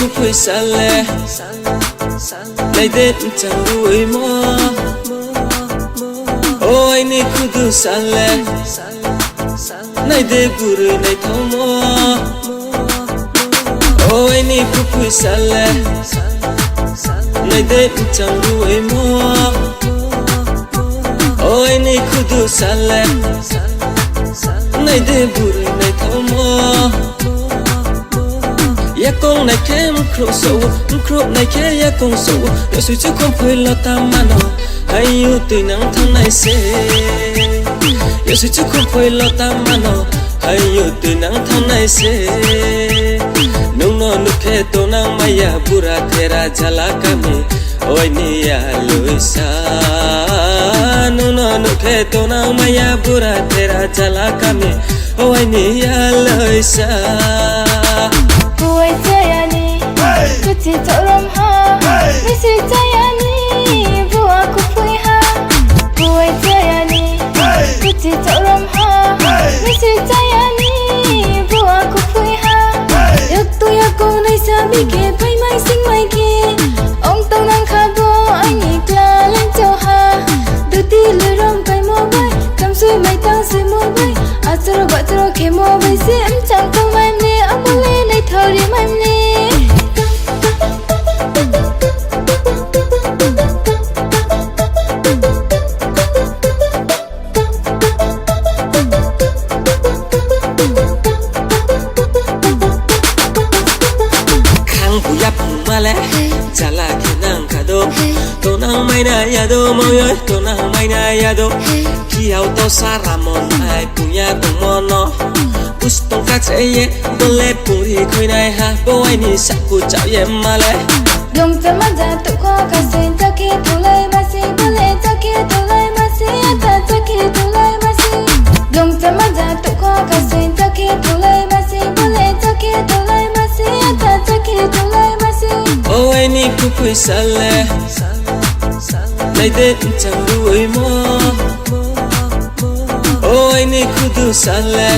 phui sale nay đến chẳng đuổi mơ ôi ni kudu sale nay để buru nay thâu mơ ôi ni phui sale nay đến chẳng đuổi mơ ôi ni kudu sale nay để buru nay thâu mơ ya con này kem khro này ke ya con sâu yo suy chứ không phải lo ta mano hay yêu từ nắng tháng này sẽ yo suy chứ không phải lo ta mano hay yêu từ nắng tháng này sẽ nung no nu ke to nang maya pura tera jala kami oi ni ya luisa nung no nu ke to nang maya pura tera jala kami oi ni ya luisa Buổi tayani, kuti torom ha. Misi tayani, buah kupui ha. Buổi tayani, kuti torom ha. Misi tayani, buah kupui ha. Yak tu yak ko nai sabi ke, pai mai sing mai ke. Ong tau nang khabo ani kla lên cho ha. Du ti le rom pai mo bai, kam sui mai tang sui mo bai. Atro ba tro ke mo bai se em chang tang mai ne amule. Thôi đi em đi khang bu yap ma le jala ke nang ka do to nang mai na ya do mo yo to nang mai na ya do ki au to sa ramon ai punya tong mo no Ustong katseye boleh puri koi nai ha boy ni saku chao ye male Dong zaman ja tu ko kasen take tulai masi boleh take tulai masi ata take tulai masi Dong zaman ja tu ko kasen take tulai masi boleh take tulai masi ata take tulai masi Oi ni kupui sale nay đến chẳng đuổi mơ Oi ni kudu sale